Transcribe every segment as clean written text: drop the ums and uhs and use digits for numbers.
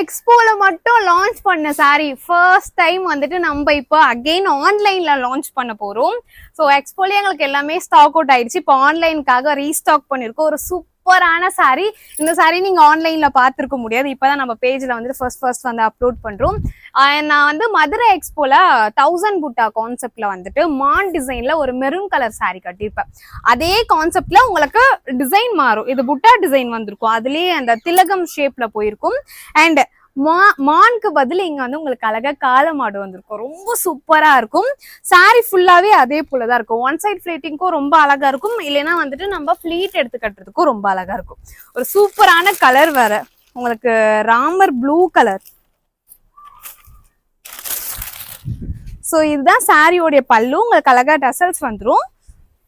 எக்ஸ்போல மட்டும் லான்ச் பண்ண sorry first time வந்துட்டு நம்ம இப்போ அகெயின் ஆன்லைன்ல லான்ச் பண்ண போறோம். ஸோ எக்ஸ்போல எங்களுக்கு எல்லாமே ஸ்டாக் அவுட் ஆயிடுச்சு. இப்போ ஆன்லைனுக்காக ரீஸ்டாக் பண்ணிருக்கோம். ஒரு சூப்பரான சாரி. இந்த சாரி நீங்க ஆன்லைன்ல பாத்துருக்க முடியாது. இப்பதான் நம்ம பேஜ்ல வந்து ஃபர்ஸ்ட் வந்து அப்லோட் பண்றோம். நான் வந்து மதுரை எக்ஸ்போல 1000 புட்டா கான்செப்ட்ல வந்துட்டு மான் டிசைன்ல ஒரு மெரூன் கலர் சாரி கட்டியிருப்பேன். அதே கான்செப்ட்ல உங்களுக்கு டிசைன் மாறும். இது புட்டா டிசைன் வந்திருக்கும். அதுலயே அந்த திலகம் ஷேப்ல போயிருக்கும். அண்ட் மான்க்கு பதில் இங்க வந்து உங்களுக்கு அழகா காளை மாடு வந்திருக்கும். ரொம்ப சூப்பரா இருக்கும். சாரி ஃபுல்லாவே அதே போலதான் இருக்கும். ஒன் சைட் ஃபிளேட்டிங்க்கும் ரொம்ப அழகா இருக்கும். இல்லைன்னா வந்துட்டு நம்ம ஃபிளீட் எடுத்து கட்டுறதுக்கும் ரொம்ப அழகா இருக்கும். ஒரு சூப்பரான கலர் வேற உங்களுக்கு ராமர் ப்ளூ கலர். ஸோ இதுதான் சாரியோடைய பல்லு. உங்களுக்கு அழகா டசல்ஸ் வந்துடும்.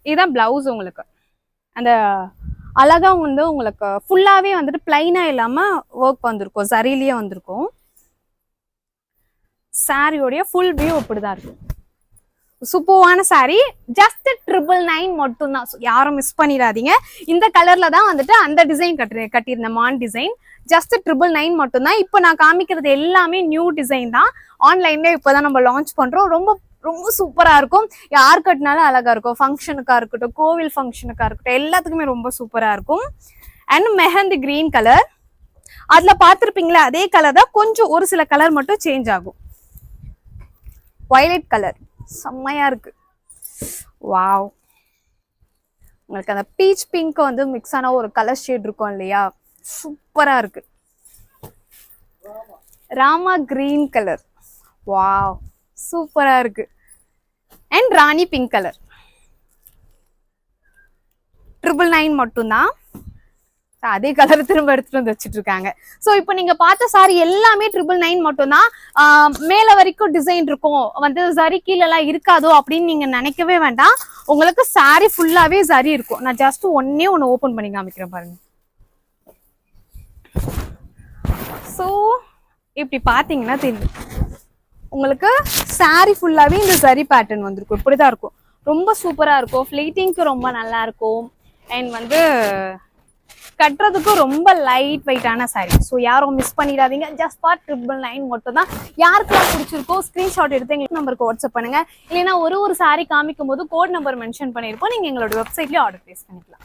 இதுதான் பிளவுஸ். உங்களுக்கு அந்த அழகா வந்து உங்களுக்கு ஃபுல்லாவே வந்துட்டு பிளைனா இல்லாம ஒர்க் வந்திருக்கும். சரியிலேயே வந்திருக்கும். சாரியோடைய ஃபுல் வியூ அப்படிதான் இருக்கும். சூப்பரான சாரி. ஜஸ்ட் 999 மட்டும் தான். யாரும் மிஸ் பண்ணிடாதீங்க. இந்த கலர்ல தான் வந்துட்டு அந்த டிசைன் கட்டியிருந்தேன் மான் டிசைன். ஜஸ்ட் 999 மட்டும் தான். இப்போ நான் காமிக்கிறது எல்லாமே நியூ டிசைன் தான். ஆன்லைன்ல இப்போதான் நம்ம லான்ச் பண்றோம். ரொம்ப ரொம்ப சூப்பரா இருக்கும். யார் கட்டினாலும் அழகா இருக்கும். ஃபங்க்ஷனுக்கா இருக்கட்டும், கோவில் ஃபங்க்ஷனுக்கா இருக்கட்டும், எல்லாத்துக்குமே ரொம்ப சூப்பரா இருக்கும். And mehndi green colour. அதுல பாத்திருப்பீங்களா அதே கலர் தான். கொஞ்சம் ஒரு சில கலர் மட்டும் சேஞ்ச் ஆகும். வயலட் கலர் செம்மையா இருக்கு. வாவ். உங்களுக்கு அந்த பீச் பிங்க் வந்து மிக்ஸ் ஆன ஒரு கலர் ஷேட் இருக்கும் இல்லையா, சூப்பரா இருக்கு. Rama green colour. வாவ், சூப்பரா இருக்கு. And Rani pink colour. 999 மட்டும்தான். அதே கலர் திரும்ப எடுத்துட்டு வந்து வச்சுட்டு இருக்காங்க. சோ இப்போ நீங்க பார்த்த சாரி எல்லாமே 999 மட்டும்தான். மேல வரைக்கும் டிசைன் இருக்கும் வந்து சரி கீழே எல்லாம் இருக்காதோ அப்படின்னு நீங்க நினைக்கவே வேண்டாம். உங்களுக்கு சாரி ஃபுல்லாவே சரி இருக்கும். நான் ஜஸ்ட் ஒன்னே ஒன்னு ஓபன் பண்ணி காமிக்கிறேன் பாருங்க. சோ இப்படி பாத்தீங்கன்னா தெரியும் உங்களுக்கு சாரி ஃபுல்லாவே இந்த சரி பேட்டர்ன் வந்திருக்கும். இப்படிதான் இருக்கும். ரொம்ப சூப்பரா இருக்கும். ஃபிளீட்டிங்க்கு ரொம்ப நல்லா இருக்கும். அண்ட் வந்து கட்டுறதுக்கும் ரொம்ப லைட் வெயிட்டான சாரி. ஸோ யாரும் மிஸ் பண்ணிடாதீங்க. ஜஸ்ட் ஃபார் 999 மட்டும் தான். யாருக்கெல்லாம் பிடிச்சிருக்கோ ஸ்கிரீன்ஷாட் எடுத்து எங்களுக்கு நம்பருக்கு வாட்ஸ்அப் பண்ணுங்க. இல்லைன்னா ஒரு சாரி காமிக்கும் போது கோட் நம்பர் மென்ஷன் பண்ணியிருப்போம். நீங்க எங்களோட வெப்சைட்லயே ஆர்டர் பிளேஸ் பண்ணிக்கலாம்.